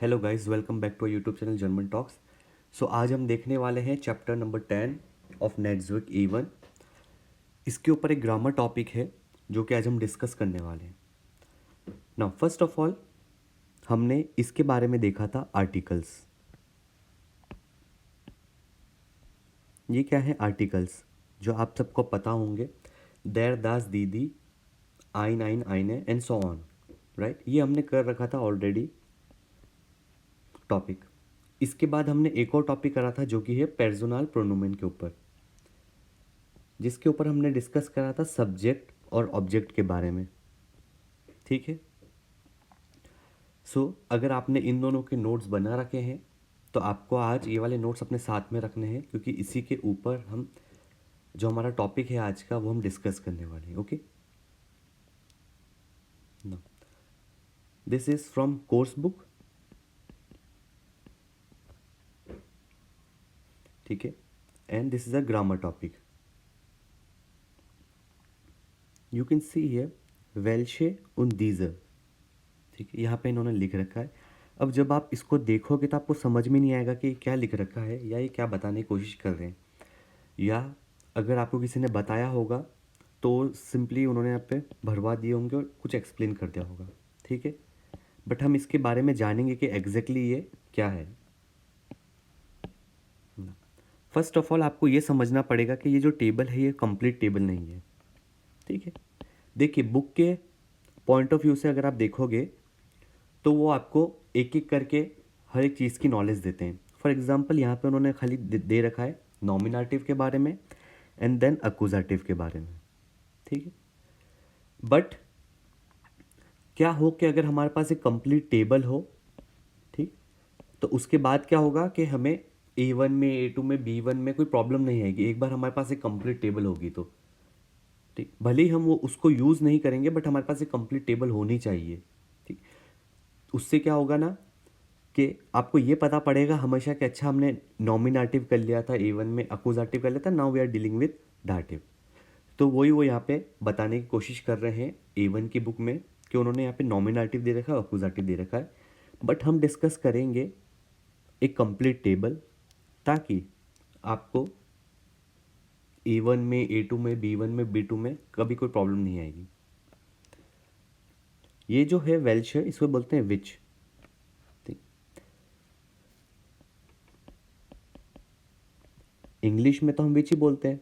Hello guys, welcome back to YouTube channel German talks. So आज हम देखने वाले हैं चैप्टर नंबर 10 ऑफ नेटज़्विक E1। इसके ऊपर एक ग्रामर टॉपिक है जो कि आज हम डिस्कस करने वाले हैं। नाउ फर्स्ट ऑफ ऑल हमने इसके बारे में देखा था आर्टिकल्स। ये क्या है आर्टिकल्स, जो आप सबको पता होंगे। देर, दास, दीदी, आइन, आइन, आइने एंड सो ऑन, राइट। ये हमने कर रखा था ऑलरेडी टॉपिक। इसके बाद हमने एक और टॉपिक करा था जो कि है पर्सोनल प्रोनोमेन के ऊपर, जिसके ऊपर हमने डिस्कस करा था सब्जेक्ट और ऑब्जेक्ट के बारे में। ठीक है। सो अगर आपने इन दोनों के नोट्स बना रखे हैं तो आपको आज ये वाले नोट्स अपने साथ में रखने हैं, क्योंकि इसी के ऊपर हम जो हमारा टॉपिक है आज का वो हम डिस्कस करने वाले हैं। Okay, this is from course book. ठीक है, and this is a grammar topic. You can see here वेल्शे und diese। ठीक है, यहाँ पे इन्होंने लिख रखा है। अब जब आप इसको देखोगे तो आपको समझ में नहीं आएगा कि क्या लिख रखा है या ये क्या बताने की कोशिश कर रहे हैं, या अगर आपको किसी ने बताया होगा तो सिंपली उन्होंने यहाँ पे भरवा दिए होंगे और कुछ एक्सप्लेन कर दिया होगा। ठीक है, बट हम इसके बारे में जानेंगे कि एग्जैक्टली ये क्या है। फर्स्ट ऑफ ऑल आपको ये समझना पड़ेगा कि ये जो टेबल है ये कंप्लीट टेबल नहीं है। ठीक है, देखिए बुक के पॉइंट ऑफ व्यू से अगर आप देखोगे तो वो आपको एक एक करके हर एक चीज़ की नॉलेज देते हैं। फॉर एग्जाम्पल यहाँ पे उन्होंने खाली दे रखा है नॉमिनेटिव के बारे में एंड देन अक्यूजेटिव के बारे में। ठीक है, बट क्या हो कि अगर हमारे पास एक कंप्लीट टेबल हो, ठीक, तो उसके बाद क्या होगा कि हमें A1 में, A2 में, B1 में कोई प्रॉब्लम नहीं आएगी एक बार हमारे पास एक कंप्लीट टेबल होगी तो। ठीक, भले ही हम वो उसको यूज़ नहीं करेंगे बट हमारे पास एक कंप्लीट टेबल होनी चाहिए। ठीक, उससे क्या होगा ना कि आपको ये पता पड़ेगा हमेशा कि अच्छा हमने नॉमिनेटिव कर लिया था A1 में, अक्यूजेटिव कर लिया था, now we are dealing with dative. तो वही वो यहाँ पे बताने की कोशिश कर रहे हैं A1 की बुक में कि उन्होंने यहाँ पे नॉमिनेटिव दे रखा है, अक्यूजेटिव दे रखा है, बट हम डिस्कस करेंगे एक कंप्लीट टेबल, ताकि आपको A1 में, A2 में, B1 में, B2 में कभी कोई प्रॉब्लम नहीं आएगी। ये जो है वेल्श है, इसको बोलते हैं विच। इंग्लिश में तो हम विच ही बोलते हैं।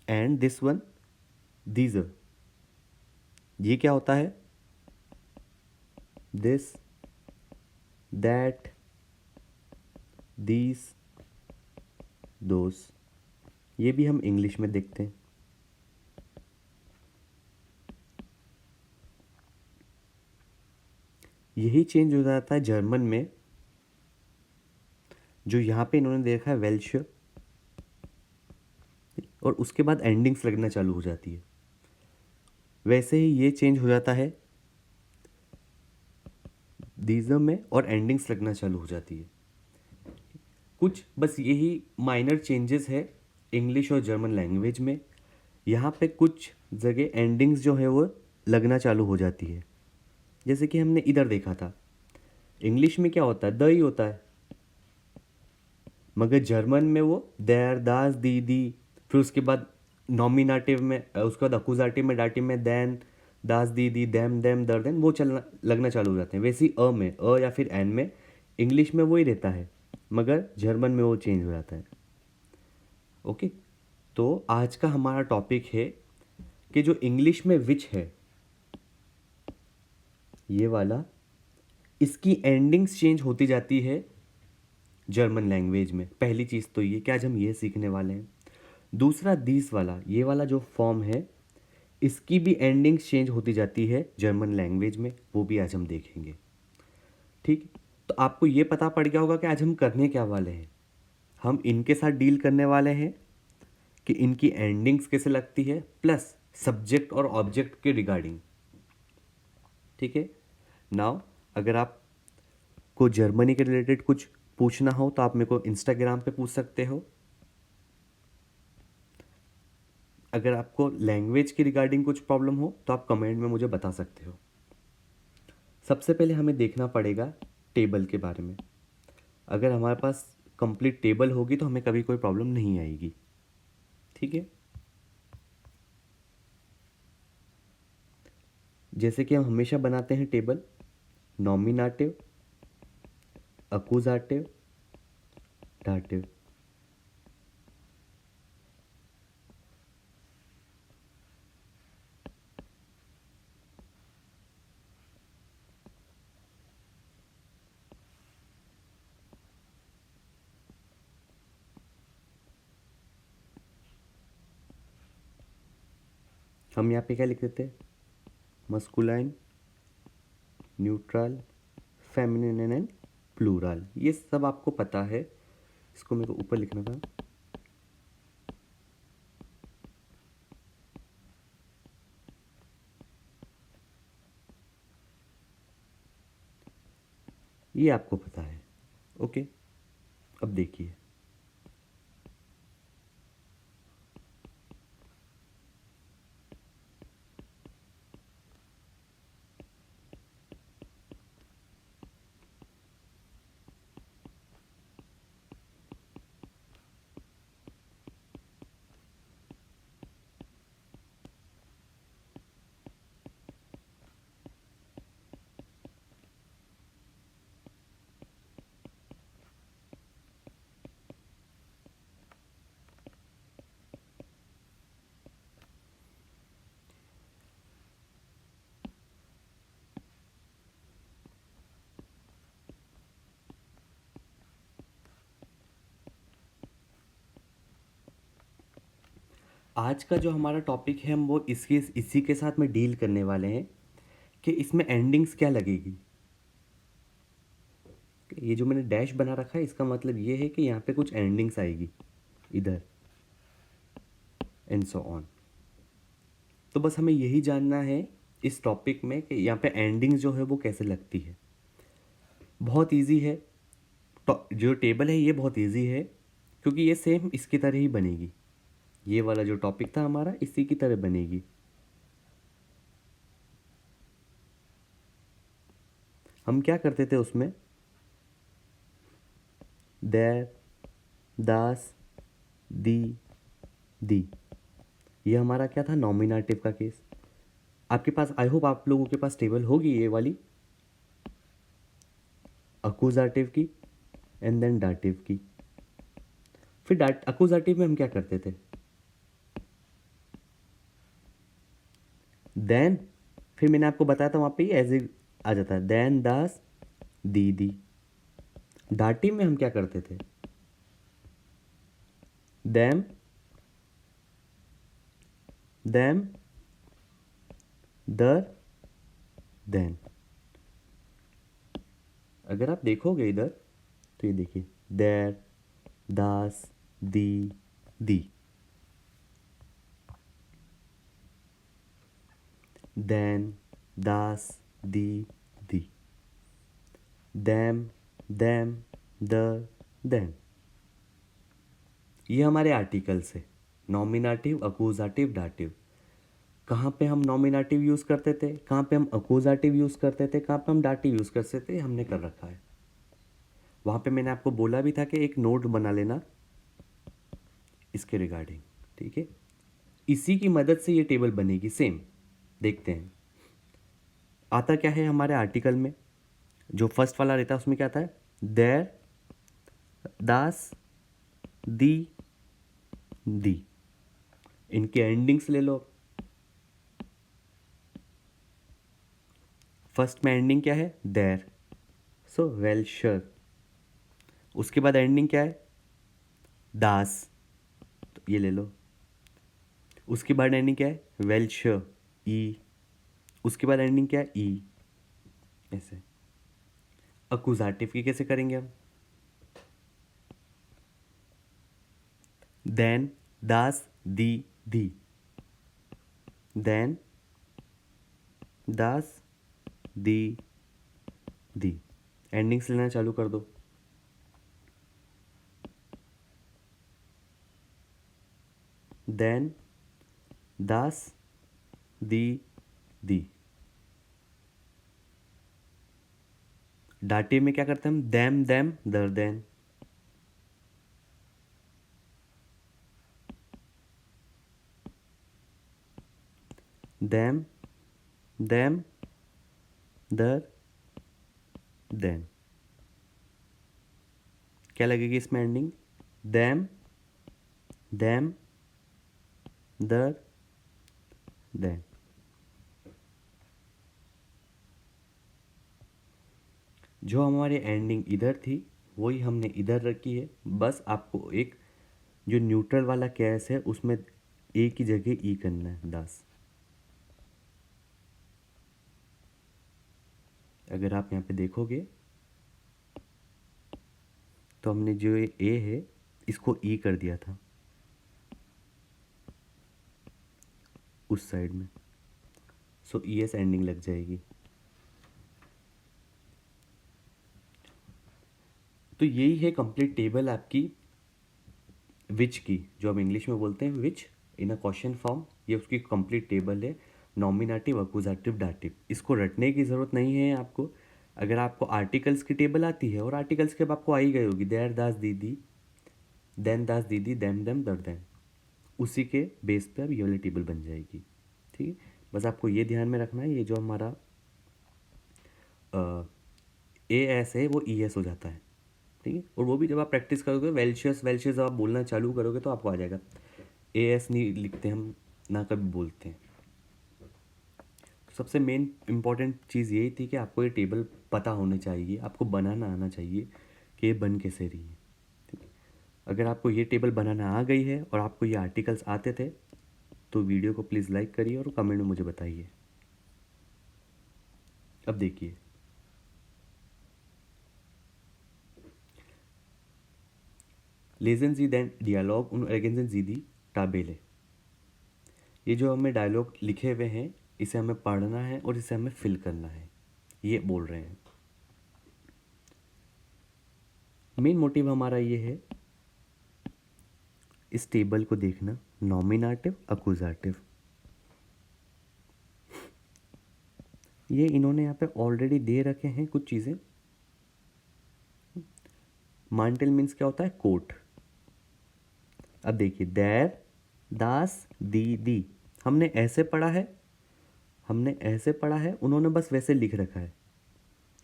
एंड दिस वन दीजर, ये क्या होता है? दिस, दैट, दीज, दोस, ये भी हम इंग्लिश में देखते हैं। यही चेंज हो जाता है जर्मन में, जो यहाँ पे इन्होंने देखा है वेल्श, और उसके बाद एंडिंग्स लगना चालू हो जाती है। वैसे ही ये चेंज हो जाता है दीजर में, और एंडिंग्स लगना चालू हो जाती है। कुछ बस यही माइनर चेंजेस है इंग्लिश और जर्मन लैंग्वेज में। यहाँ पे कुछ जगह एंडिंग्स जो है वो लगना चालू हो जाती है, जैसे कि हमने इधर देखा था। इंग्लिश में क्या होता है? द ही होता है, मगर जर्मन में वो देर, दास, दी, फिर उसके बाद नॉमिनेटिव में, उसके बाद अक्यूजेटिव में, डाटिव में देन, दास, दी, देम, दर, देन, वो चलना लगना चालू हो जाते हैं। वैसे ही में, या फिर एन में, इंग्लिश में वही रहता है, मगर जर्मन में वो चेंज हो जाता है। ओके, तो आज का हमारा टॉपिक है कि जो इंग्लिश में विच है, ये वाला, इसकी एंडिंग्स चेंज होती जाती है जर्मन लैंग्वेज में। पहली चीज़ तो ये कि आज हम ये सीखने वाले हैं। दूसरा, दिस वाला, ये वाला जो फॉर्म है, इसकी भी एंडिंग्स चेंज होती जाती है जर्मन लैंग्वेज में, वो भी आज हम देखेंगे। ठीक, तो आपको ये पता पड़ गया होगा कि आज हम करने क्या वाले हैं। हम इनके साथ डील करने वाले हैं कि इनकी एंडिंग्स कैसे लगती है, प्लस सब्जेक्ट और ऑब्जेक्ट के रिगार्डिंग। ठीक है, नाउ अगर आपको जर्मनी के रिलेटेड कुछ पूछना हो तो आप मेरे को इंस्टाग्राम पे पूछ सकते हो। अगर आपको लैंग्वेज के रिगार्डिंग कुछ प्रॉब्लम हो तो आप कमेंट में मुझे बता सकते हो। सबसे पहले हमें देखना पड़ेगा टेबल के बारे में। अगर हमारे पास कंप्लीट टेबल होगी तो हमें कभी कोई प्रॉब्लम नहीं आएगी। ठीक है, जैसे कि हम हमेशा बनाते हैं टेबल, नॉमिनेटिव, अकुजाटिव, डाटिव। हम यहाँ पे क्या लिख देते हैं? Masculine, neutral, feminine and plural. ये सब आपको पता है, इसको मेरे को ऊपर लिखना था। ये आपको पता है। ओके, अब देखिए, आज का जो हमारा टॉपिक है हम वो इसी के साथ में डील करने वाले हैं कि इसमें एंडिंग्स क्या लगेगी। ये जो मैंने डैश बना रखा है इसका मतलब ये है कि यहाँ पे कुछ एंडिंग्स आएगी इधर, एंड सो ऑन। तो बस हमें यही जानना है इस टॉपिक में कि यहाँ पे एंडिंग्स जो है वो कैसे लगती है। बहुत इजी है, जो टेबल है ये बहुत इजी है क्योंकि ये सेम इसकी तरह ही बनेगी। ये वाला जो टॉपिक था हमारा इसी की तरह बनेगी। हम क्या करते थे उसमें? देर, दास, दी। ये हमारा क्या था? नॉमिनेटिव का केस। आपके पास, आई होप आप लोगों के पास टेबल होगी ये वाली, अकुजाटिव की एंड देन डाटिव की। फिर अकुजाटिव में हम क्या करते थे? देन, फिर मैंने आपको बताया था वहाँ पे एज ए आ जाता है, देन दास दी। डाटिव में हम क्या करते थे? देम, दर, देन। अगर आप देखोगे इधर तो ये देखिए, देर, दास, दी, देन, दास, दी, देम, दर, देन। ये हमारे आर्टिकल्स है, नॉमिनेटिव, अकुजाटिव, डाटिव। कहाँ पे हम नॉमिनेटिव यूज़ करते थे, कहाँ पे हम अकुजाटिव यूज़ करते थे, कहाँ पे हम डाटिव यूज़ करते थे, हमने कर रखा है। वहाँ पे मैंने आपको बोला भी था कि एक नोट बना लेना इसके रिगार्डिंग। ठीक है, इसी की मदद से ये टेबल बनेगी सेम। देखते हैं आता क्या है हमारे आर्टिकल में। जो फर्स्ट वाला रहता है उसमें क्या आता है? देर, दास, दी। इनके एंडिंग्स ले लो। फर्स्ट में एंडिंग क्या है? देर, सो वेल श्योर। उसके बाद एंडिंग क्या है? दास, तो ये ले लो। उसके बाद एंडिंग क्या है? वेल श्योर, ई। उसके बाद एंडिंग क्या है? ई। ऐसे अकुजाटिव की कैसे करेंगे हम? देन, दास, दी। देन, दास, दी। एंडिंग्स लेना चालू कर दो। देन, दास, दी, दी। डाटे में क्या करते हैं हम? दैम, दैम, दर, दैन। दैम, दैम, दर, दैन। क्या लगेगी इसमें एंडिंग? दैम, दैम, दर, दैन। जो हमारी एंडिंग इधर थी वही हमने इधर रखी है। बस आपको एक जो न्यूट्रल वाला केस है उसमें ए की जगह ई करना है, दास। अगर आप यहाँ पे देखोगे तो हमने जो ये ए है इसको ई कर दिया था उस साइड में, सो ई एस एंडिंग लग जाएगी। तो यही है कंप्लीट टेबल आपकी विच की, जो हम इंग्लिश में बोलते हैं विच इन अ क्वेश्चन फॉर्म। ये उसकी कंप्लीट टेबल है, नॉमिनेटिव, अक्यूजेटिव, डाटिव। इसको रटने की ज़रूरत नहीं है आपको। अगर आपको आर्टिकल्स की टेबल आती है, और आर्टिकल्स के अब आपको आ ही गई होगी, देर, दास, दीदी, देन, दास, दीदी, देम, देम, दर, देन, उसी के बेस पे अब ये वाली टेबल बन जाएगी। ठीक है, बस आपको ये ध्यान में रखना है, ये जो हमारा ए एस है वो ई एस हो जाता है। ठीक है, और वो भी जब आप प्रैक्टिस करोगे, वेल्शियस वेल्शियस जब आप बोलना चालू करोगे तो आपको आ जाएगा। ए एस नहीं लिखते हम, ना कभी बोलते हैं। तो सबसे मेन इंपॉर्टेंट चीज़ यही थी कि आपको ये टेबल पता होनी चाहिए, आपको बनाना आना चाहिए कि ये बन कैसे रही है। ठीक है, अगर आपको ये टेबल बनाना आ गई है और आपको ये आर्टिकल्स आते थे तो वीडियो को प्लीज़ लाइक करिए और कमेंट में मुझे बताइए। अब देखिए, लेजन जी दैन डियालॉग उन एगेंजन जी दी टाबेले। ये जो हमें डायलॉग लिखे हुए हैं इसे हमें पढ़ना है और इसे हमें फिल करना है, ये बोल रहे हैं। मेन मोटिव हमारा ये है इस टेबल को देखना, नॉमिनेटिव, अक्यूजेटिव। ये इन्होंने यहाँ पे ऑलरेडी दे रखे हैं कुछ चीज़ें। मांटेल मीन्स क्या होता है? कोट। अब देखिए, देर, दास, दी, हमने ऐसे पढ़ा है, हमने ऐसे पढ़ा है, उन्होंने बस वैसे लिख रखा है,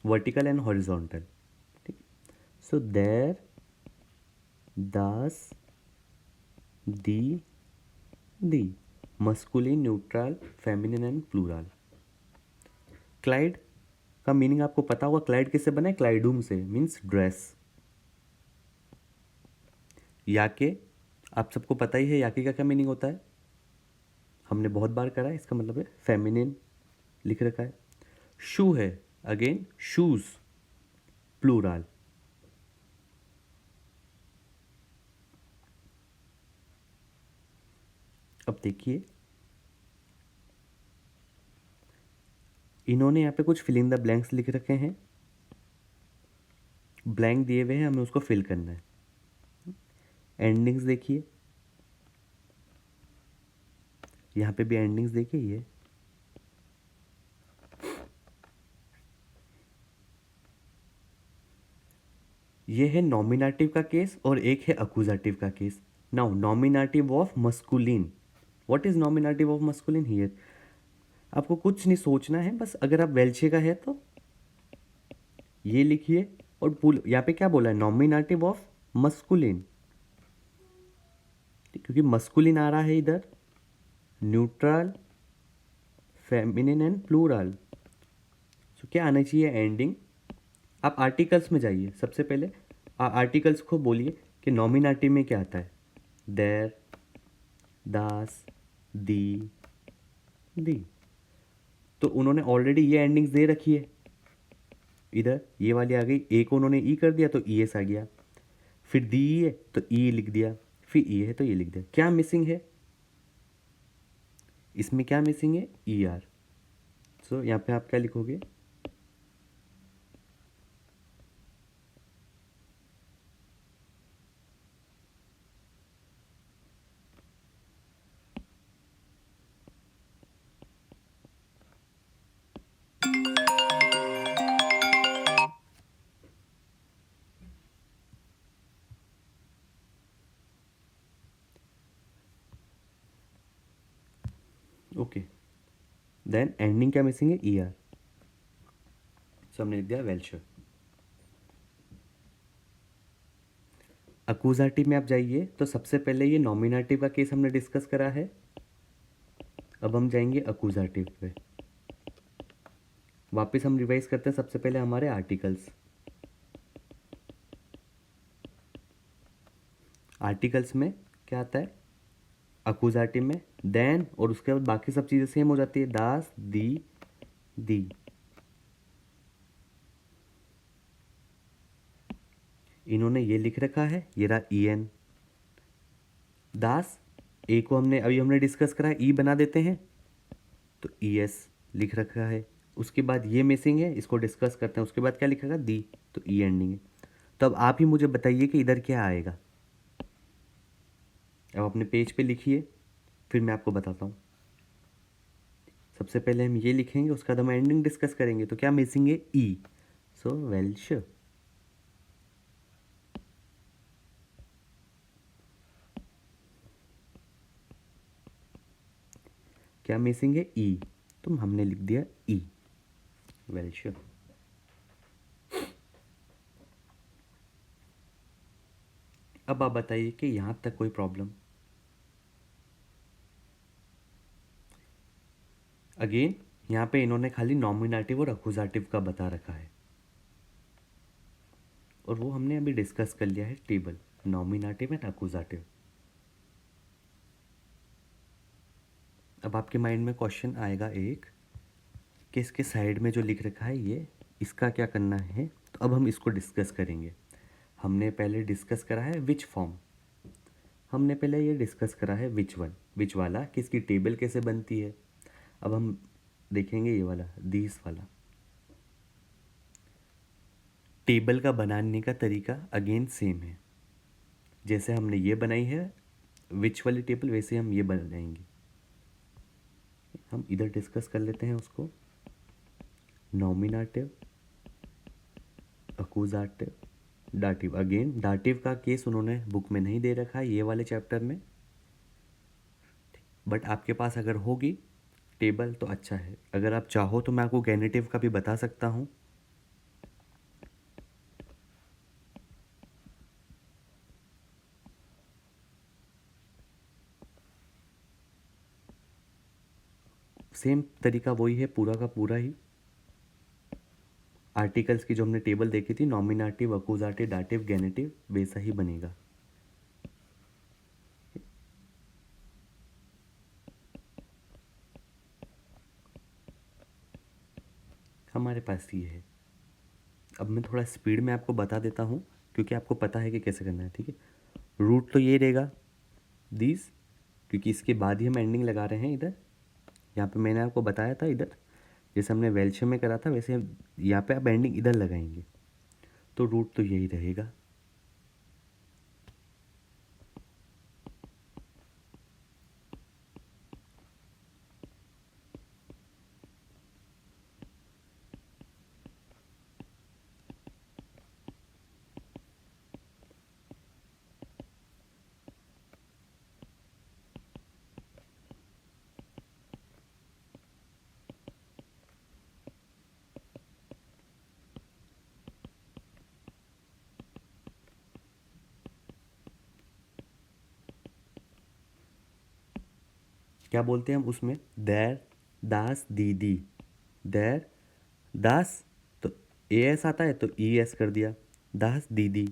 वर्टिकल एंड हॉरिजॉन्टल। ठीक, सो देर, दास, दी, masculine, neutral, feminine and plural. क्लाइड का मीनिंग आपको पता होगा, क्लाइड किससे बना है? क्लाइडूम से, मीन्स ड्रेस। याके, आप सबको पता ही है याके का क्या मीनिंग होता है, हमने बहुत बार करा है, इसका मतलब है फेमिनिन लिख रखा है। शू है, अगेन शूज, प्लूरल। अब देखिए, इन्होंने यहाँ पे कुछ फिल इन द ब्लैंक्स लिख रखे हैं, ब्लैंक दिए हुए हैं, हमें उसको फिल करना है। एंडिंग्स देखिए, यहाँ पे भी एंडिंग्स देखिए, ये है नॉमिनेटिव का केस और एक है अक्यूजेटिव का case. Now nominative of masculine, what is nominative of masculine here? आपको कुछ नहीं सोचना है, बस अगर आप वेल्चे का है तो ये लिखिए, और पुल यहाँ पे क्या बोला है? नॉमिनेटिव ऑफ मस्कुलिन, क्योंकि मस्कुलिन आ रहा है इधर, न्यूट्रल, फेमिनिन एंड प्लूरल। सो क्या आना चाहिए? एंडिंग। आप आर्टिकल्स में जाइए, सबसे पहले आर्टिकल्स को बोलिए कि नॉमिनेटिव में क्या आता है? देर, दास, दी। तो उन्होंने ऑलरेडी ये एंडिंग्स दे रखी है, इधर ये वाली आ गई, ए को उन्होंने ई कर दिया तो ई एस आ गया, फिर दी है तो ई लिख दिया, फिर ई है तो ये लिख दिया। क्या मिसिंग है इसमें? क्या मिसिंग है? E R. सो यहाँ पे आप क्या लिखोगे? देन एंडिंग क्या मिसिंग है, ई आर, सो हमने लिख दिया वेल्श। अक्यूजाटिव में आप जाइए तो सबसे पहले ये नॉमिनेटिव का केस हमने डिस्कस करा है, अब हम जाएंगे अक्यूजाटिव पे। वापस हम रिवाइज करते हैं सबसे पहले हमारे आर्टिकल्स। आर्टिकल्स में क्या आता है, अक्यूजाटिव में देन, और उसके बाद बाकी सब चीज़ें सेम हो जाती है, दास, दी। इन्होंने ये लिख रखा है, ये रहा ई एन। दास, ए को हमने डिस्कस करा है, ई बना देते हैं तो ई एस लिख रखा है। उसके बाद ये मिसिंग है, इसको डिस्कस करते हैं। उसके बाद क्या लिखा दी, तो ई एंडिंग है। तो अब आप ही मुझे बताइए कि इधर क्या आएगा। अब अपने पेज पे लिखिए, फिर मैं आपको बताता हूँ। सबसे पहले हम ये लिखेंगे, उसका बाद हम एंडिंग डिस्कस करेंगे। तो क्या मिसिंग है, ई, सो वेल्श। क्या मिसिंग है, ई, तो हमने लिख दिया ई, वेल्श। अब आप बताइए कि यहाँ तक कोई प्रॉब्लम। अगेन यहाँ पे इन्होंने खाली नॉमिनेटिव और अक्यूजाटिव का बता रखा है, और वो हमने अभी डिस्कस कर लिया है, टेबल नॉमिनेटिव एंड अक्यूजाटिव। अब आपके माइंड में क्वेश्चन आएगा एक, कि इसके साइड में जो लिख रखा है ये, इसका क्या करना है। तो अब हम इसको डिस्कस करेंगे। हमने पहले डिस्कस करा है विच फॉर्म, हमने पहले ये डिस्कस करा है विच वन, विच वाला, कि इसकी टेबल कैसे बनती है। अब हम देखेंगे ये वाला, दिस वाला। टेबल का बनाने का तरीका अगेन सेम है, जैसे हमने ये बनाई है विच वाली टेबल, वैसे हम ये बनाएंगे। हम इधर डिस्कस कर लेते हैं उसको, नॉमिनेटिव, अक्यूजाटिव, डाटिव। अगेन डाटिव का केस उन्होंने बुक में नहीं दे रखा है ये वाले चैप्टर में, बट आपके पास अगर होगी टेबल तो अच्छा है। अगर आप चाहो तो मैं आपको गैनेटिव का भी बता सकता हूँ। सेम तरीका वही है, पूरा का पूरा ही। आर्टिकल्स की जो हमने टेबल देखी थी, नॉमिनेटिव, अक्यूजाटिव, डाटिव, गैनेटिव, वैसा ही बनेगा। हमारे पास ये है। अब मैं थोड़ा स्पीड में आपको बता देता हूँ, क्योंकि आपको पता है कि कैसे करना है, ठीक है। रूट तो ये रहेगा दिस, क्योंकि इसके बाद ही हम एंडिंग लगा रहे हैं इधर। यहाँ पे मैंने आपको बताया था, इधर जैसे हमने वेल्श में करा था वैसे यहाँ पे आप एंडिंग इधर लगाएंगे, तो रूट तो यही रहेगा। क्या बोलते हैं हम उसमें, देर, दास, दीदी। देर, दास, तो ए एस आता है तो ई एस कर दिया, दास, दीदी।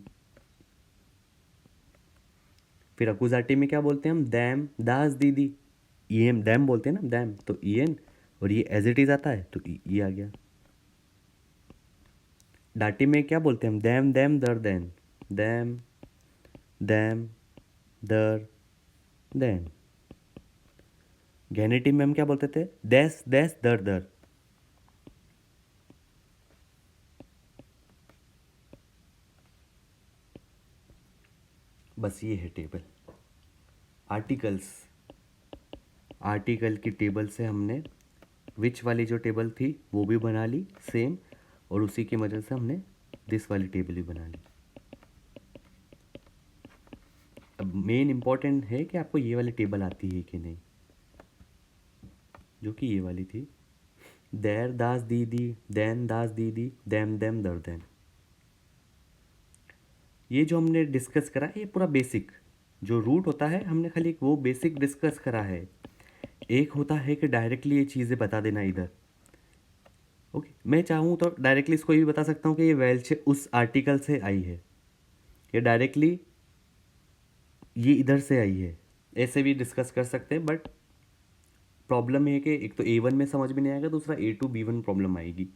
फिर अकुजाटी में क्या बोलते हैं हम, दैम, दास, दीदी। ई एम, दैम बोलते हैं ना, दैम, तो ई एन, और ये एज इट इज आता है तो ई आ गया। डाटी में क्या बोलते हैं हम, दैम, दैम, दर, दैन, दैम, दैम, दर, दैन। गैनेटिव में हम क्या बोलते थे, दैस, दैस, दर, दर। बस ये है टेबल। आर्टिकल्स, आर्टिकल की टेबल से हमने विच वाली जो टेबल थी वो भी बना ली सेम, और उसी की मदद से हमने दिस वाली टेबल भी बना ली। अब मेन इंपॉर्टेंट है कि आपको ये वाली टेबल आती है कि नहीं, जो कि ये वाली थी। देर दास दीदी, दैन दास दीदी, दैम दैम दर्दैन। ये जो हमने डिस्कस करा है ये पूरा बेसिक जो रूट होता है, हमने खाली वो बेसिक डिस्कस करा है। एक होता है कि डायरेक्टली ये चीज़ें बता देना इधर। ओके, मैं चाहूँ तो डायरेक्टली इसको ये भी बता सकता हूँ कि ये वेल्च उस आर्टिकल से आई है, या डायरेक्टली ये इधर से आई है, ऐसे भी डिस्कस कर सकते हैं। बट प्रॉब्लम ये है कि एक तो A1 में समझ में नहीं आएगा, दूसरा A2 B1 प्रॉब्लम आएगी।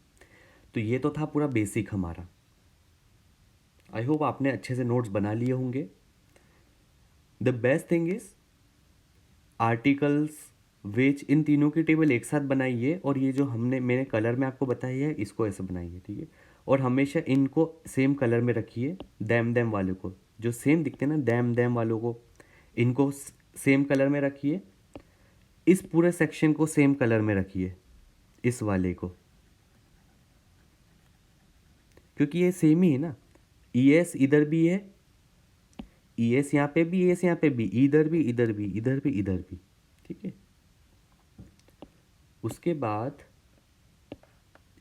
तो ये तो था पूरा बेसिक हमारा। आई होप आपने अच्छे से नोट्स बना लिए होंगे। The best thing is articles which, इन तीनों की टेबल एक साथ बनाइए, और ये जो मैंने कलर में आपको बताई है इसको ऐसे बनाइए, ठीक है। और हमेशा इनको सेम कलर में रखिए। दैम दैम वालों को जो सेम दिखते हैं ना, दैम दैम वालों को इनको सेम कलर में रखिए। इस पूरे सेक्शन को सेम कलर में रखिए, इस वाले को, क्योंकि ये सेम ही है ना। ई एस इधर भी है, ई एस यहाँ पे भी, एस यहाँ पे भी, इधर भी, इधर भी, इधर भी, इधर भी, ठीक है। उसके बाद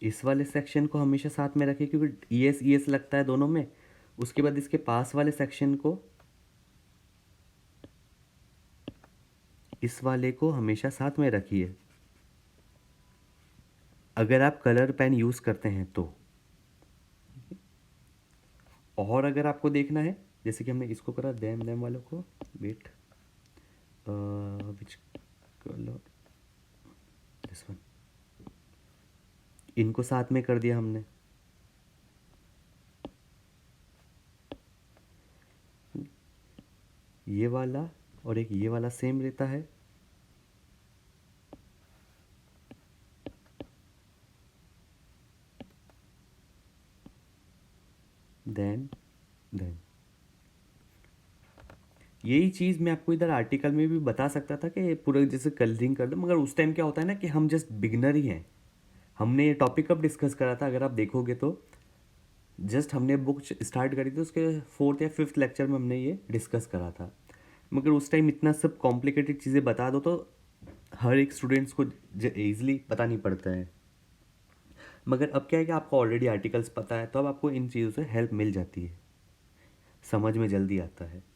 इस वाले सेक्शन को हमेशा साथ में रखें, क्योंकि ई एस लगता है दोनों में। उसके बाद इसके पास वाले सेक्शन को, इस वाले को हमेशा साथ में रखिए, अगर आप कलर पेन यूज़ करते हैं तो। और अगर आपको देखना है, जैसे कि हमने इसको करा दैम दैम वालों को, wait, which colour, this one, इनको साथ में कर दिया हमने। ये वाला और एक ये वाला सेम रहता है। देन यही चीज़ मैं आपको इधर आर्टिकल में भी बता सकता था कि पूरा जैसे कलरिंग कर दो, मगर उस टाइम क्या होता है ना कि हम जस्ट बिगनर ही हैं। हमने ये टॉपिक कब डिस्कस करा था, अगर आप देखोगे तो जस्ट हमने बुक स्टार्ट करी थी, उसके 4th या 5th लेक्चर में हमने ये डिस्कस करा था। मगर उस टाइम इतना सब कॉम्प्लिकेटेड चीज़ें बता दो तो हर एक स्टूडेंट्स को ईजिली पता नहीं पड़ता है। मगर अब क्या है कि आपको ऑलरेडी आर्टिकल्स पता है, तो अब आपको इन चीज़ों से हेल्प मिल जाती है, समझ में जल्दी आता है।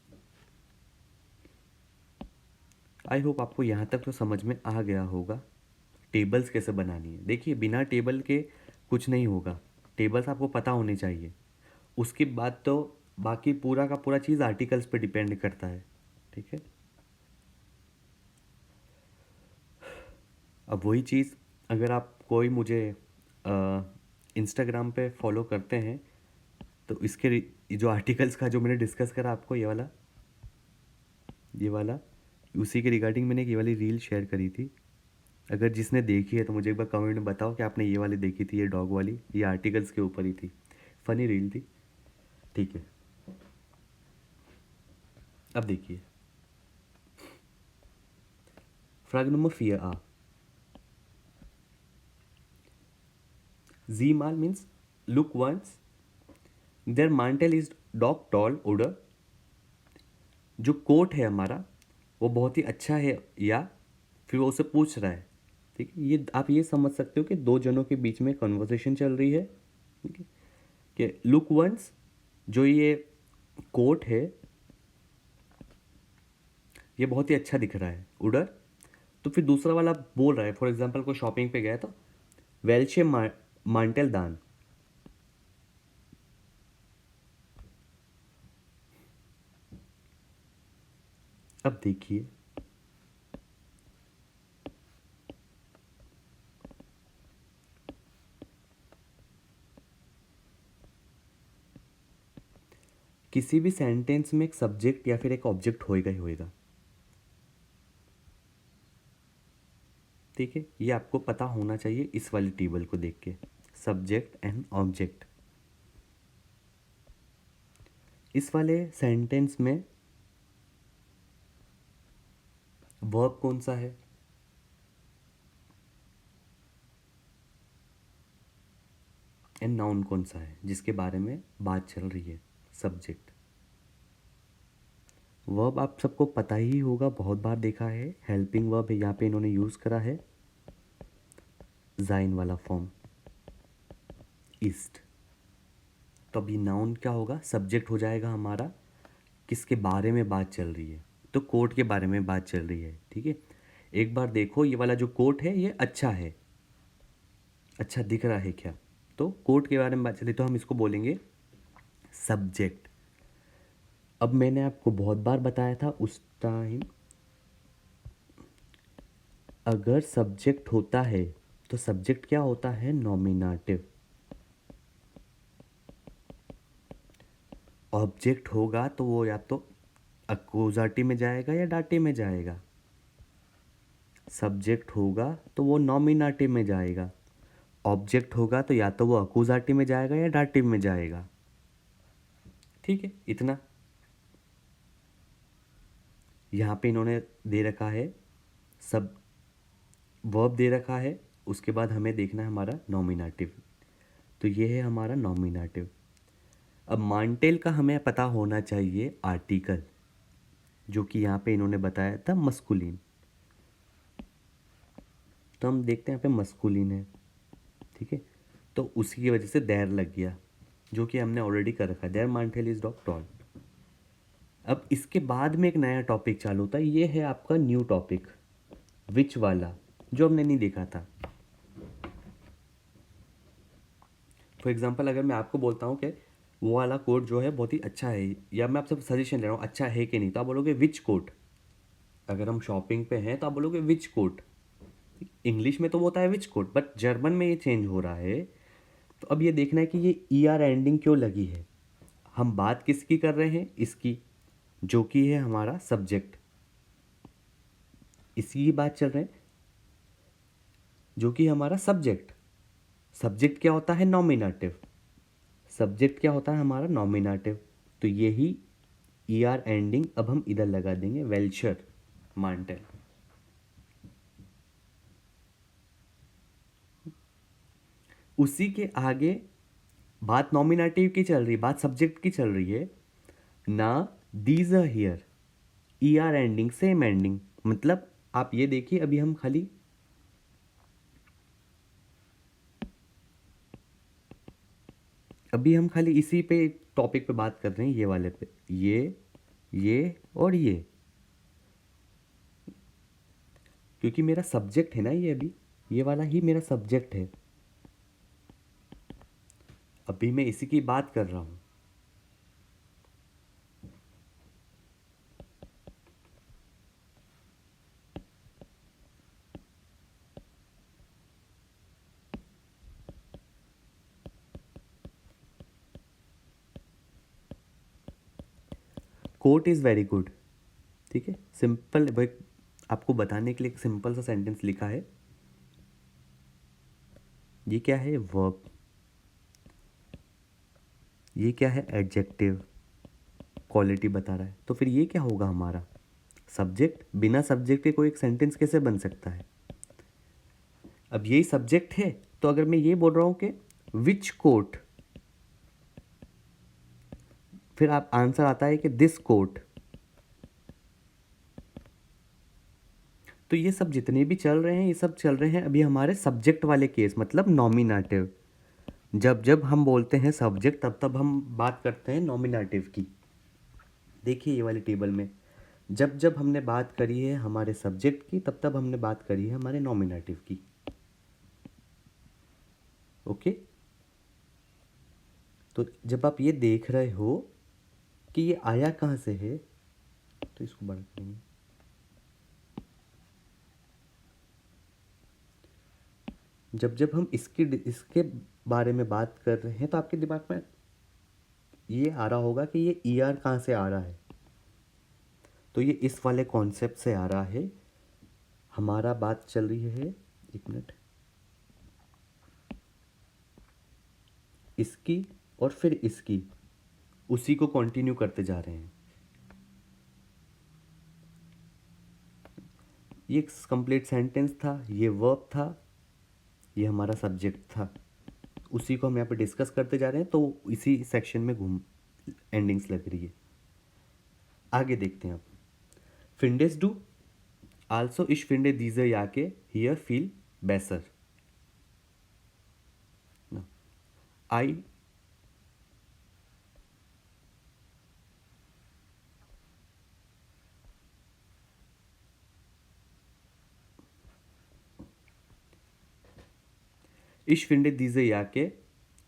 आई होप आपको यहाँ तक तो समझ में आ गया होगा टेबल्स कैसे बनानी है। देखिए, बिना टेबल के कुछ नहीं होगा, टेबल्स आपको पता होने चाहिए। उसके बाद तो बाकी पूरा का पूरा चीज़ आर्टिकल्स पे डिपेंड करता है, ठीक है। अब वही चीज़, अगर आप कोई मुझे इंस्टाग्राम पे फॉलो करते हैं तो इसके जो आर्टिकल्स का जो मैंने डिस्कस करा आपको, ये वाला उसी के रिगार्डिंग मैंने ये वाली रील शेयर करी थी। अगर जिसने देखी है तो मुझे एक बार कमेंट में बताओ कि आपने ये वाली देखी थी, ये डॉग वाली, ये आर्टिकल्स के ऊपर ही थी, फ़नी रील थी, ठीक है। अब देखिए, फ्रैग नंबर 4a, जी माल मीन्स लुक वंस देयर मांटेल इज डॉग टॉल ओडर। जो कोट है हमारा वो बहुत ही अच्छा है, या फिर वो उसे पूछ रहा है, ठीक है। ये आप ये समझ सकते हो कि दो जनों के बीच में कन्वर्सेशन चल रही है, ठीक है। कि लुक वंस, जो ये कोट है ये बहुत ही अच्छा दिख रहा है, उडर। तो फिर दूसरा वाला बोल रहा है, फॉर एग्जांपल कोई शॉपिंग पे गया तो वेल्चे मांटेल दान। अब देखिए, किसी भी सेंटेंस में एक सब्जेक्ट या फिर एक ऑब्जेक्ट होएगा ही होएगा, ठीक है। ये आपको पता होना चाहिए इस वाली टेबल को देख के, सब्जेक्ट एंड ऑब्जेक्ट। इस वाले सेंटेंस में वर्ब कौन सा है, एंड नाउन कौन सा है जिसके बारे में बात चल रही है, सब्जेक्ट। वर्ब आप सबको पता ही होगा, बहुत बार देखा है, हेल्पिंग वर्ब है यहाँ पे इन्होंने यूज़ करा है। जाइन वाला फॉर्म ईस्ट। तो अब ये नाउन क्या होगा, सब्जेक्ट हो जाएगा हमारा, किसके बारे में बात चल रही है, तो कोट के बारे में बात चल रही है। ठीक है, एक बार देखो ये वाला जो कोट है ये अच्छा है, अच्छा दिख रहा है क्या, तो कोट के बारे में बात चली तो हम इसको बोलेंगे सब्जेक्ट। अब मैंने आपको बहुत बार बताया था उस टाइम, अगर सब्जेक्ट होता है तो सब्जेक्ट क्या होता है, नॉमिनेटिव। ऑब्जेक्ट होगा तो वो या तो अक्यूजाटिव में जाएगा या डाटिव में जाएगा। सब्जेक्ट होगा तो वो नॉमिनेटिव में जाएगा, ऑब्जेक्ट होगा तो या तो वो अक्यूजाटिव में जाएगा या डाटिव में जाएगा। ठीक है, इतना। यहाँ पे इन्होंने दे रखा है सब, वर्ब दे रखा है, उसके बाद हमें देखना है हमारा नॉमिनेटिव, तो ये है हमारा नॉमिनेटिव। अब मांटेल का हमें पता होना चाहिए आर्टिकल, जो कि यहाँ पे इन्होंने बताया था मस्कुलिन, तो हम देखते हैं यहाँ पे मस्कुलिन है। ठीक है, तो उसी की वजह से देयर लग गया, जो कि हमने ऑलरेडी कर रखा है, देयर मांटेल इज डॉग टॉल। अब इसके बाद में एक नया टॉपिक चालू होता है, ये है आपका न्यू टॉपिक, विच वाला, जो हमने नहीं देखा था। फॉर एग्जाम्पल अगर मैं आपको बोलता हूँ कि वो वाला कोट जो है बहुत ही अच्छा है, या मैं आपसे सजेशन ले रहा हूँ अच्छा है कि नहीं, तो आप बोलोगे विच कोट। अगर हम शॉपिंग पे हैं तो आप बोलोगे विच कोट। इंग्लिश में तो वो होता है विच कोट, बट जर्मन में ये चेंज हो रहा है। तो अब ये देखना है कि ये ई आर एंडिंग क्यों लगी है। हम बात किसकी कर रहे हैं, इसकी, जो कि है हमारा सब्जेक्ट, इसी की बात चल रहे हैं, जो कि हमारा सब्जेक्ट। सब्जेक्ट क्या होता है, नॉमिनेटिव। सब्जेक्ट क्या होता है हमारा, नॉमिनेटिव। तो यही ई आर एंडिंग अब हम इधर लगा देंगे, वेल्शर मांटेल। उसी के आगे बात नॉमिनेटिव की चल रही, बात सब्जेक्ट की चल रही है ना। These are here, E R ending, same ending. मतलब आप ये देखिए, अभी हम खाली इसी पे टॉपिक पे बात कर रहे हैं, ये वाले पे, ये और ये, क्योंकि मेरा सब्जेक्ट है ना ये, अभी ये वाला ही मेरा सब्जेक्ट है, अभी मैं इसी की बात कर रहा हूँ। Coat is very good. ठीक है, सिंपल, वो एक आपको बताने के लिए एक सिंपल सा सेंटेंस लिखा है। ये क्या है, वर्ब। ये क्या है, एडजेक्टिव, क्वालिटी बता रहा है। तो फिर ये क्या होगा हमारा, सब्जेक्ट। बिना सब्जेक्ट के कोई एक सेंटेंस कैसे बन सकता है। अब यही सब्जेक्ट है, तो अगर मैं ये बोल रहा हूँ कि विच कोट, फिर आप आंसर आता है कि दिस कोट। तो ये सब जितने भी चल रहे हैं, ये सब चल रहे हैं अभी हमारे सब्जेक्ट वाले केस, मतलब नॉमिनेटिव। जब जब हम बोलते हैं सब्जेक्ट, तब तब हम बात करते हैं नॉमिनेटिव की। देखिए ये वाली टेबल में जब जब हमने बात करी है हमारे सब्जेक्ट की, तब तब हमने बात करी है हमारे नॉमिनेटिव की। ओके, तो जब आप ये देख रहे हो कि ये आया कहाँ से है, तो इसको बड़ा करेंगे। जब जब हम इसके बारे में बात कर रहे हैं, तो आपके दिमाग में ये आ रहा होगा कि ये ई आर कहाँ से आ रहा है। तो ये इस वाले कॉन्सेप्ट से आ रहा है। हमारा बात चल रही है, एक मिनट, इसकी और फिर इसकी, उसी को कंटिन्यू करते जा रहे हैं। ये एक कंप्लीट सेंटेंस था, ये वर्ब था, ये हमारा सब्जेक्ट था, उसी को हम यहाँ पे डिस्कस करते जा रहे हैं। तो इसी सेक्शन में घूम एंडिंग्स लग रही है। आगे देखते हैं आप, फिंडेस डू आल्सो, इश फिंडे दीजर याके हियर फील बेसर। आई Ich finde diese Jacke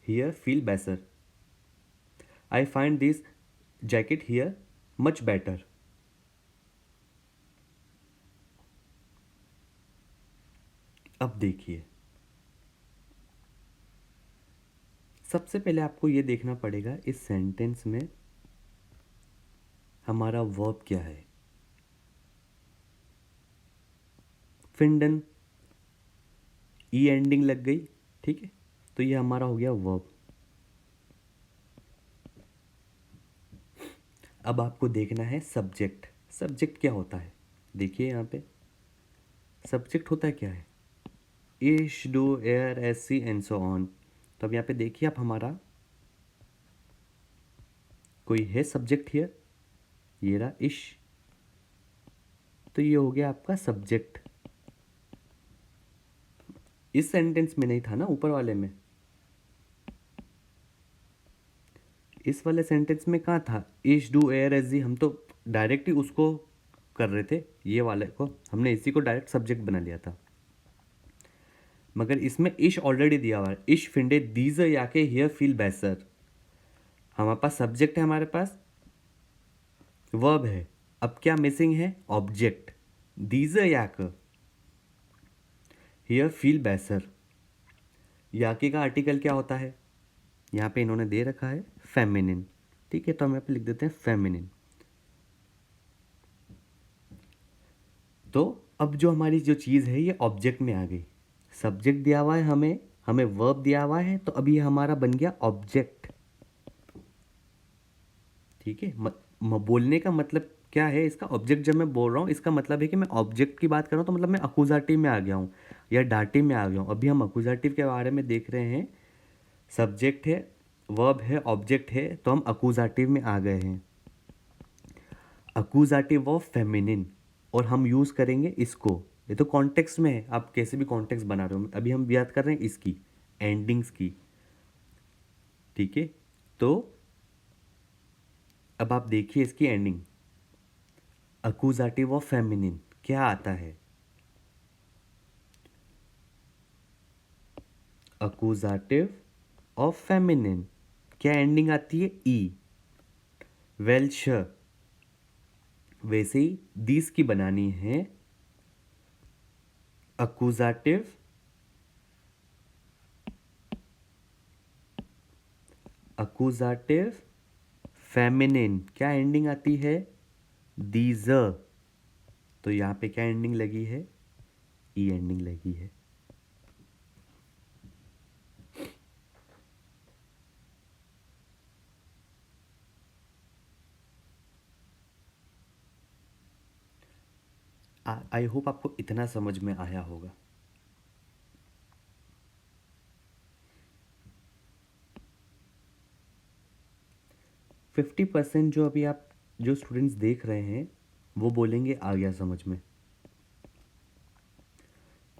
hier viel besser. I find this jacket here much better. अब देखिए, सबसे पहले आपको ये देखना पड़ेगा इस सेंटेंस में हमारा वर्ब क्या है। फिंडन ई एंडिंग लग गई, ठीक है, तो ये हमारा हो गया वर्ब। अब आपको देखना है सब्जेक्ट। सब्जेक्ट क्या होता है, देखिए यहाँ पे सब्जेक्ट होता है क्या है, ish do air S C and so on. तो अब यहाँ पे देखिए आप, हमारा कोई है सब्जेक्ट हियर, ये रहा इश, तो ये हो गया आपका सब्जेक्ट। इस सेंटेंस में नहीं था ना, ऊपर वाले में, इस वाले सेंटेंस में कहाँ था, इश डू एयर एस जी, हम तो डायरेक्ट ही उसको कर रहे थे, ये वाले को हमने इसी को डायरेक्ट सब्जेक्ट बना लिया था। मगर इसमें इश ऑलरेडी दिया हुआ है, इश फिंडे दीज याके हियर फील बेसर। हमारे पास सब्जेक्ट है, हमारे पास वर्ब है, अब क्या मिसिंग है, object. These yak here feel बेसर, याके का आर्टिकल क्या होता है, यहाँ पे इन्होंने दे रखा है फेमिनिन, ठीक है, तो हम यहाँ पे लिख देते हैं फेमिनिन। तो अब जो हमारी जो चीज़ है ये ऑब्जेक्ट में आ गई, सब्जेक्ट दिया हुआ है हमें, हमें वर्ब दिया हुआ है, तो अभी हमारा बन गया ऑब्जेक्ट, ठीक है। बोलने का मतलब क्या है इसका, ऑब्जेक्ट जब मैं बोल रहा हूँ इसका मतलब है कि मैं ऑब्जेक्ट की बात कर रहा हूँ, तो मतलब मैं अकुजाटिव में आ गया हूँ या डाटिव में आ गया हूँ। अभी हम अकुजाटिव के बारे में देख रहे हैं, सब्जेक्ट है, वर्ब है, ऑब्जेक्ट है, तो हम अकुजाटिव में आ गए हैं, अकुजाटिव ऑफ फेमिनिन, और हम यूज़ करेंगे इसको। ये तो कॉन्टेक्स्ट में है, आप कैसे भी कॉन्टेक्स्ट बना रहे हो, अभी हम बात कर रहे हैं इसकी एंडिंग्स की, ठीक है। तो अब आप देखिए इसकी एंडिंग, अकुजाटिव ऑफ फेमिनिन क्या आता है, अकुजाटिव ऑफ फेमिनिन क्या एंडिंग आती है, ई, वेल्श, वैसे ही दिस की बनानी है अकुजाटिव अकुजाटिव फेमिनिन क्या एंडिंग आती है, दीज, तो यहाँ पे क्या एंडिंग लगी है, ई एंडिंग लगी है। आई होप आपको इतना समझ में आया होगा। फिफ्टी परसेंट जो अभी आप जो स्टूडेंट्स देख रहे हैं वो बोलेंगे आ गया समझ में,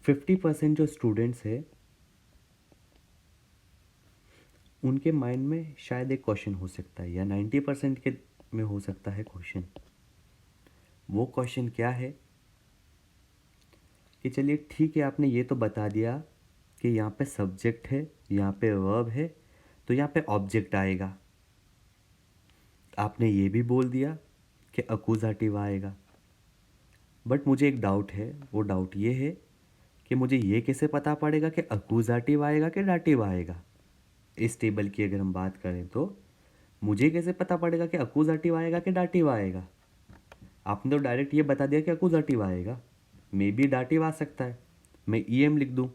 50% जो स्टूडेंट्स है उनके माइंड में शायद एक क्वेश्चन हो सकता है, या 90% के में हो सकता है क्वेश्चन। वो क्वेश्चन क्या है कि चलिए ठीक है, आपने ये तो बता दिया कि यहाँ पे सब्जेक्ट है, यहाँ पे वर्ब है, तो यहाँ पे ऑब्जेक्ट आएगा। आपने ये भी बोल दिया कि अकुजाटिव आएगा, बट मुझे एक डाउट है, वो डाउट ये है कि मुझे ये कैसे पता पड़ेगा कि अकुजाटिव आएगा कि डाटिव आएगा। इस टेबल की अगर हम बात करें तो मुझे कैसे पता पड़ेगा कि अकुजाटिव आएगा कि डाटिव आएगा। आपने तो डायरेक्ट ये बता दिया कि अकुजाटिव आएगा, मे बी डाटिव आ सकता है, मैं ई एम लिख दूँ,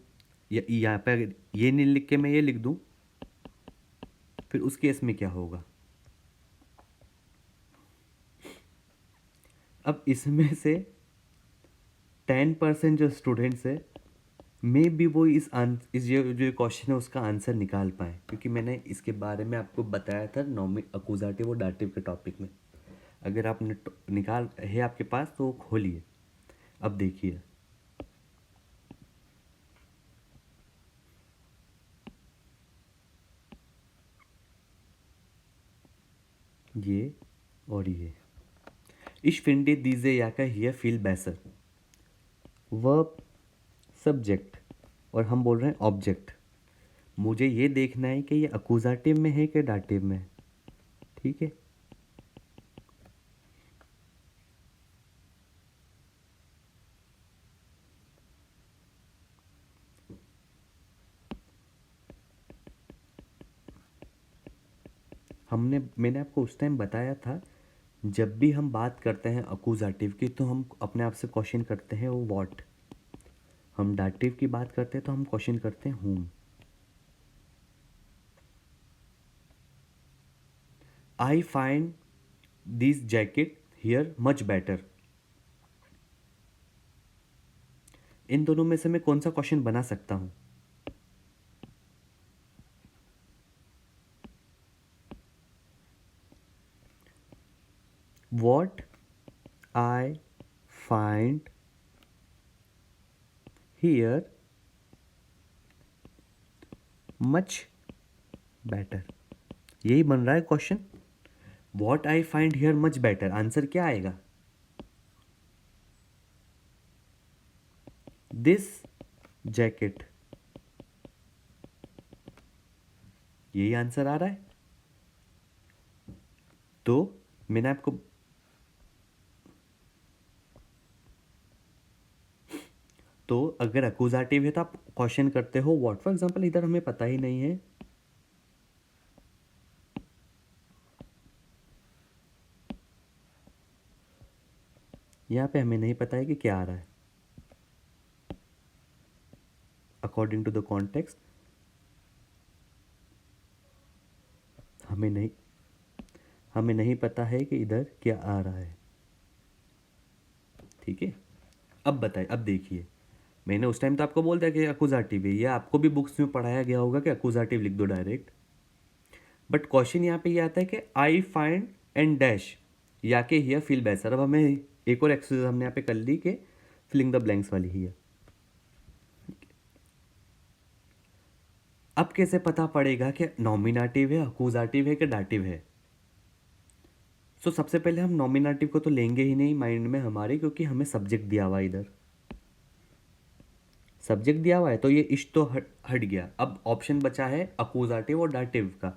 या यहाँ पे अगर ये नहीं लिख के मैं ये लिख दूँ, फिर उस केस में क्या होगा। अब इसमें से 10% जो स्टूडेंट्स है मे बी वो इस जो क्वेश्चन है उसका आंसर निकाल पाए, क्योंकि मैंने इसके बारे में आपको बताया था नॉमी अकुजाटिव और डाटिव के टॉपिक में। अगर आप निकाल है आपके पास तो खोलिए। अब देखिए, ये और ये। Ich finde diese Jacke hier viel besser। Verb subject और हम बोल रहे हैं ऑब्जेक्ट। मुझे ये देखना है कि ये अकुजाटिव में है कि डाटिव में है। ठीक है, मैंने आपको उस टाइम बताया था, जब भी हम बात करते हैं अकुजाटिव की तो हम अपने आप से क्वेश्चन करते हैं वो व्हाट। हम डाटिव की बात करते हैं तो हम क्वेश्चन करते हैं whom। I find this jacket here much better. इन दोनों में से मैं कौन सा क्वेश्चन बना सकता हूँ? What I find here much better, यही बन रहा है question. What I find here much better, answer क्या आएगा? दिस जैकेट, यही आंसर आ रहा है। तो मैंने आपको तो अगर अकुजाटिव है तो आप क्वेश्चन करते हो व्हाट। फॉर एग्जांपल इधर हमें पता ही नहीं है, यहाँ पे हमें नहीं पता है कि क्या आ रहा है। अकॉर्डिंग टू द कॉन्टेक्स्ट हमें नहीं पता है कि इधर क्या आ रहा है। ठीक है, अब बताइए, अब देखिए, मैंने उस टाइम तो आपको बोल दिया कि अकुजाटिव है, ये आपको भी बुक्स में पढ़ाया गया होगा कि अकुजाटिव लिख दो डायरेक्ट। बट क्वेश्चन यहाँ पे ये आता है कि आई फाइंड एंड डैश या के हियर फील बेटर। अब हमें एक और एक्सरसाइज हमने यहाँ पे कर ली कि फिलिंग द ब्लैंक्स वाली ही है। अब कैसे पता पड़ेगा कि नॉमिनेटिव है, अकुजाटिव है कि डाटिव है? सो सबसे पहले हम नॉमिनेटिव को तो लेंगे ही नहीं माइंड में हमारे, क्योंकि हमें सब्जेक्ट दिया हुआ है, इधर सब्जेक्ट दिया हुआ है तो ये इश तो हट गया। अब ऑप्शन बचा है अकुजाटिव और डाटिव का।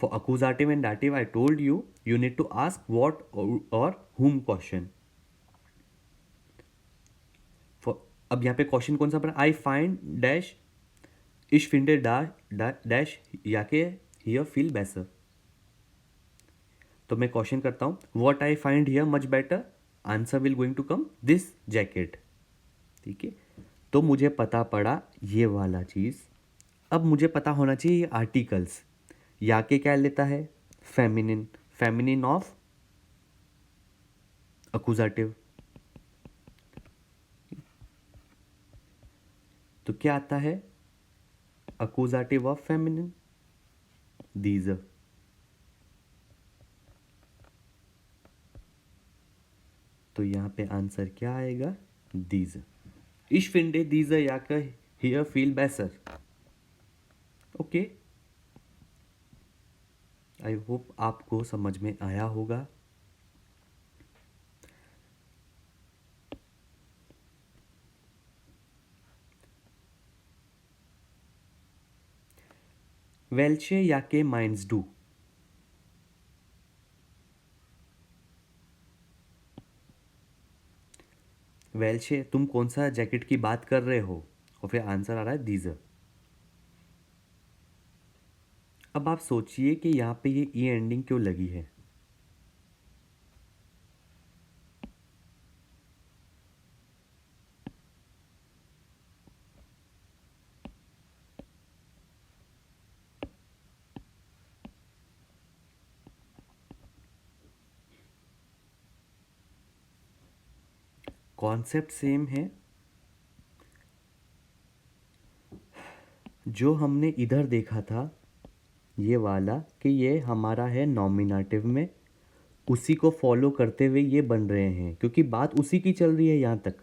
For accusative and dative I told you need to ask what और whom क्वेश्चन। अब यहाँ पे क्वेश्चन कौन सा बना? आई फाइंड डैश इश फिंडे डैश या के हियर फील बेटर। तो मैं क्वेश्चन करता हूँ what I find here much better, answer will going to come this jacket. ठीक है, तो मुझे पता पड़ा ये वाला चीज़। अब मुझे पता होना चाहिए ये आर्टिकल्स या के क्या लेता है? Feminine, feminine of accusative. तो क्या आता है? अकुजाटिव ऑफ फेमिनिन, दीज। तो यहाँ पे आंसर क्या आएगा? दीज। Ich finde diese Jacke hier viel besser। Okay, I hope आपको समझ में आया होगा। Welche Jacke meinst du? वेल्शे, तुम कौन सा जैकेट की बात कर रहे हो? और फिर आंसर आ रहा है दीज। अब आप सोचिए कि यहाँ पे ये ई एंडिंग क्यों लगी है? कॉन्सेप्ट सेम है। जो हमने इधर देखा था ये वाला कि ये हमारा है नॉमिनेटिव में, उसी को फॉलो करते हुए ये बन रहे हैं, क्योंकि बात उसी की चल रही है यहाँ तक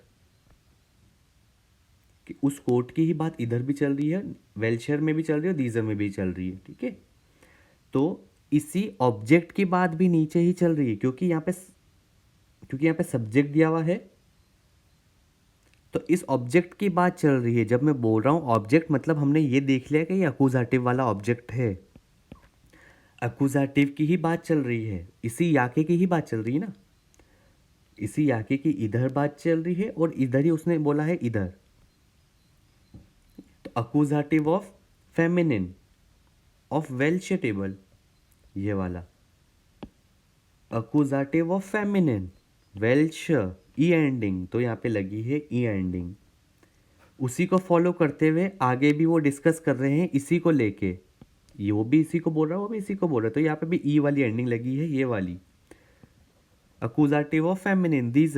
कि उस कोर्ट की ही बात इधर भी चल रही है, वेलशेयर में भी चल रही है, दीजर में भी चल रही है। ठीक है, तो इसी ऑब्जेक्ट की बात भी नीचे ही चल रही है, क्योंकि यहाँ पे सब्जेक्ट दिया हुआ है, तो इस ऑब्जेक्ट की बात चल रही है। जब मैं बोल रहा हूँ ऑब्जेक्ट, मतलब हमने ये देख लिया कि ये अकुजाटिव वाला ऑब्जेक्ट है, अकुजाटिव की ही बात चल रही है, इसी याके की ही बात चल रही है ना, इसी याके की इधर बात चल रही है और इधर ही उसने बोला है इधर। तो अकुजाटिव ऑफ फेमिनिन ऑफ वेल्श टेबल, ये वाला अकुजाटिव ऑफ फेमिनिन वेल्श, ई एंडिंग, तो यहाँ पे लगी है ई एंडिंग। उसी को फॉलो करते हुए आगे भी वो डिस्कस कर रहे हैं इसी को लेके, ये वो भी इसी को बोल रहा है, वो भी इसी को बोल रहा है, तो यहाँ पे भी ई वाली एंडिंग लगी है, ये वाली अकुजाटिव ऑफ फेमिनिन दीज।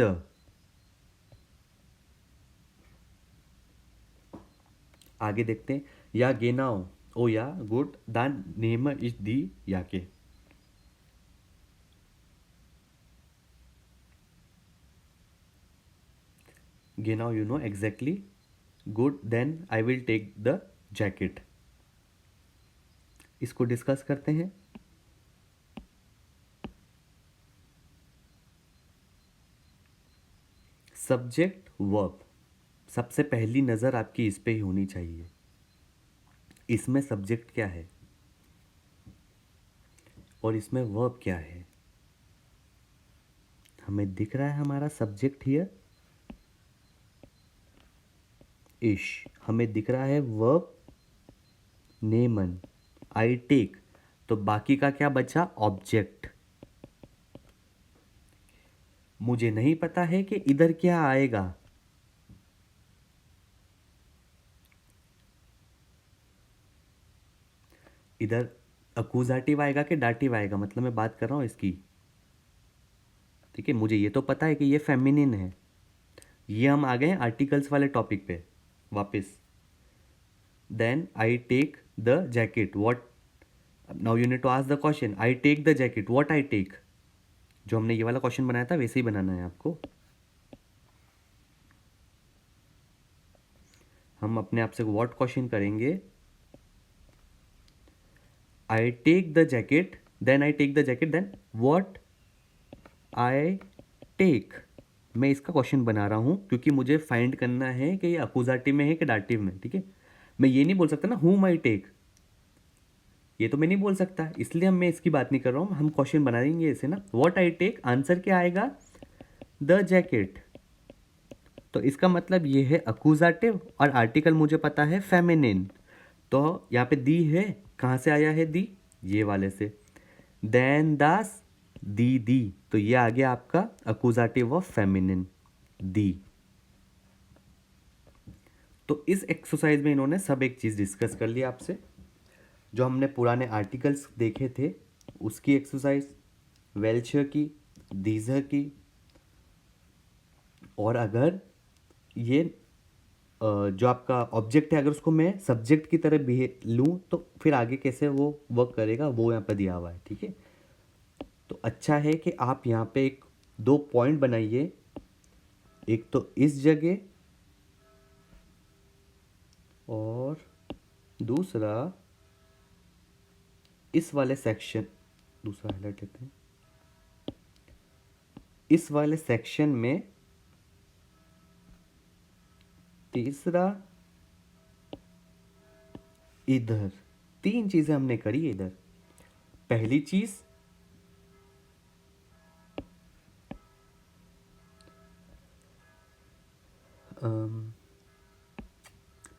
आगे देखते हैं, या गेनाओ ओ या गुड दान नेम इज दी याके। गेनाओ you know exactly, good then I will take the jacket. इसको डिस्कस करते हैं। सब्जेक्ट वर्ब, सबसे पहली नज़र आपकी इस पे ही होनी चाहिए, इसमें सब्जेक्ट क्या है और इसमें वर्ब क्या है। हमें दिख रहा है हमारा सब्जेक्ट हियर इश, हमें दिख रहा है वर्ब नेमन, आई टेक, तो बाकी का क्या बचा, ऑब्जेक्ट। मुझे नहीं पता है कि इधर क्या आएगा, इधर अकुजाटिव आएगा कि डाटिव आएगा, मतलब मैं बात कर रहा हूँ इसकी, ठीक है। मुझे ये तो पता है कि ये फेमिनिन है, ये हम आ गए हैं आर्टिकल्स वाले टॉपिक पे वापस। Then I take the jacket, what, now you need to ask the question, I take the jacket, what I take. जो हमने ये वाला क्वेश्चन बनाया था वैसे ही बनाना है आपको। हम अपने आप से व्हाट क्वेश्चन करेंगे, I take the jacket, then I take the jacket, then what I take. मैं इसका क्वेश्चन बना रहा हूँ क्योंकि मुझे फाइंड करना है कि ये अकुजाटिव में है कि डाटिव में, ठीक है। मैं ये नहीं बोल सकता ना हुम आई टेक, ये तो मैं नहीं बोल सकता, इसलिए मैं इसकी बात नहीं कर रहा हूँ, हम क्वेश्चन बना देंगे इसे ना। व्हाट आई टेक, आंसर क्या आएगा, द जैकेट। तो इसका मतलब ये है अकुजाटिव और आर्टिकल मुझे पता है फेमिनिन, तो यहाँ पे दी है, कहाँ से आया है दी, ये वाले से। देन दास दी, तो ये आ गया आपका अकुजाटिव ऑफ फेमिनिन दी। तो इस एक्सरसाइज में इन्होंने सब एक चीज़ डिस्कस कर लिया आपसे, जो हमने पुराने आर्टिकल्स देखे थे उसकी एक्सरसाइज, वेल्चर की, दीजर की, और अगर ये जो आपका ऑब्जेक्ट है अगर उसको मैं सब्जेक्ट की तरह बिहे लूँ तो फिर आगे कैसे वो वर्क करेगा वो यहाँ पर दिया हुआ है, ठीक है। तो अच्छा है कि आप यहाँ पे एक दो पॉइंट बनाइए, एक तो इस जगह और दूसरा इस वाले सेक्शन, दूसरा हाईलाइट लेते हैं, इस वाले सेक्शन में, तीसरा इधर। तीन चीजें हमने करी इधर। पहली चीज,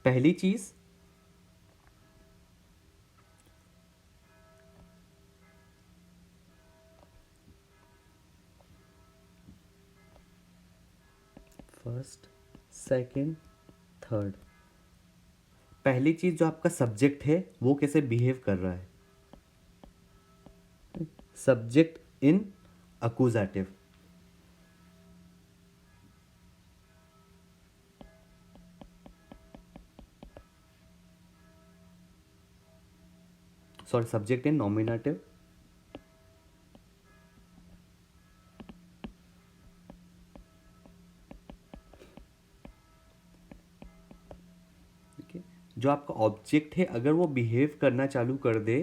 पहली चीज फर्स्ट, सेकंड, थर्ड, पहली चीज जो आपका सब्जेक्ट है वो कैसे बिहेव कर रहा है, subject in accusative. Sorry, subject in nominative, जो आपका ऑब्जेक्ट है अगर वो बिहेव करना चालू कर दे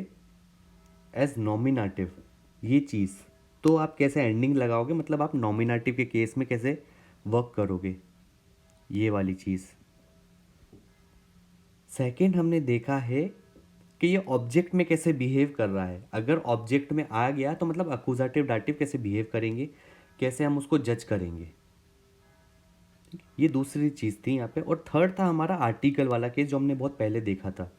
एज नॉमिनेटिव ये चीज़, तो आप कैसे एंडिंग लगाओगे, मतलब आप नॉमिनेटिव के केस में कैसे वर्क करोगे, ये वाली चीज़। सेकंड हमने देखा है कि ये ऑब्जेक्ट में कैसे बिहेव कर रहा है। अगर ऑब्जेक्ट में आ गया तो मतलब अक्यूजेटिव डाटिव कैसे बिहेव करेंगे, कैसे हम उसको जज करेंगे। ये दूसरी चीज़ थी यहाँ पे। और थर्ड था हमारा आर्टिकल वाला केस जो हमने बहुत पहले देखा था।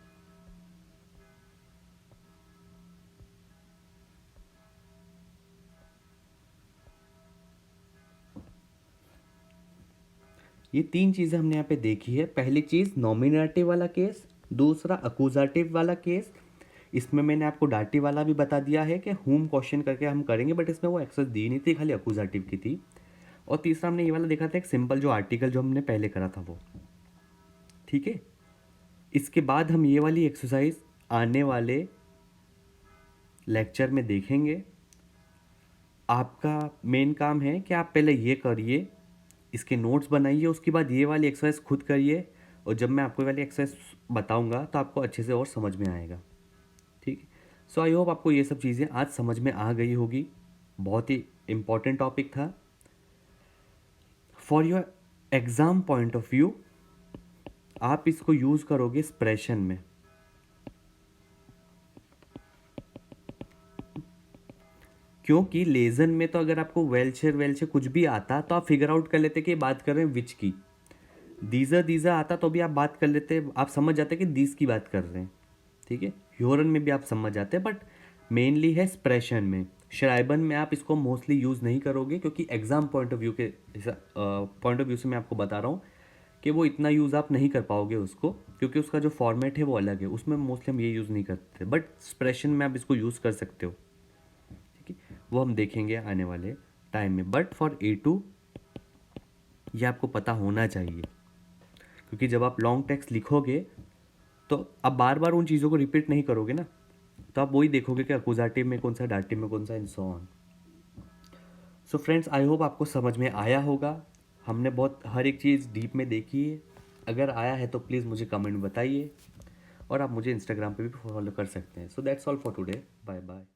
ये तीन चीज़ें हमने यहाँ पे देखी है। पहली चीज़ नॉमिनेटिव वाला केस, दूसरा अक्यूजेटिव वाला केस, इसमें मैंने आपको डाटिव वाला भी बता दिया है कि हुम क्वेश्चन करके हम करेंगे, बट इसमें वो एक्सेस दी नहीं थी, खाली अक्यूजेटिव की थी। और तीसरा हमने ये वाला देखा था एक सिंपल जो आर्टिकल जो हमने पहले करा था वो। ठीक है, इसके बाद हम ये वाली एक्सरसाइज आने वाले लेक्चर में देखेंगे। आपका मेन काम है कि आप पहले ये करिए, इसके नोट्स बनाइए, उसके बाद ये वाली एक्सरसाइज खुद करिए, और जब मैं आपको ये वाली एक्सरसाइज बताऊंगा तो आपको अच्छे से और समझ में आएगा। ठीक है, सो आई होप आपको ये सब चीज़ें आज समझ में आ गई होगी। बहुत ही इम्पॉर्टेंट टॉपिक था for your exam point of view. आप इसको यूज़ करोगे एक्सप्रेशन में। क्योंकि लेजन में तो अगर आपको वेलचर कुछ भी आता तो आप फिगर आउट कर लेते कि बात कर रहे हैं विच की। दीजर आता तो भी आप बात कर लेते, आप समझ जाते कि दिस की बात कर रहे हैं। ठीक है, ह्योरन में भी आप समझ जाते हैं, बट मेनली है एक्सप्रेशन में। श्राइबन में आप इसको मोस्टली यूज़ नहीं करोगे, क्योंकि एग्ज़ाम पॉइंट ऑफ व्यू के पॉइंट ऑफ व्यू से मैं आपको बता रहा हूँ कि वो इतना यूज़ आप नहीं कर पाओगे उसको, क्योंकि उसका जो फॉर्मेट है वो अलग है, उसमें मोस्टली हम ये यूज़ नहीं करते, बट एक्सप्रेशन में आप इसको यूज़ कर सकते हो। ठीक है, वो हम देखेंगे आने वाले टाइम में। बट फॉर A2 ये आपको पता होना चाहिए, क्योंकि जब आप लॉन्ग टेक्स्ट लिखोगे तो आप बार बार उन चीज़ों को रिपीट नहीं करोगे ना, तो आप वही देखोगे कि अक्यूजेटिव में कौन सा, डाटिव में कौन सा, and so on. So friends, I hope आपको समझ में आया होगा। हमने बहुत हर एक चीज़ डीप में देखी है। अगर आया है तो प्लीज़ मुझे कमेंट में बताइए, और आप मुझे इंस्टाग्राम पे भी फॉलो कर सकते हैं। So that's all for today, bye bye.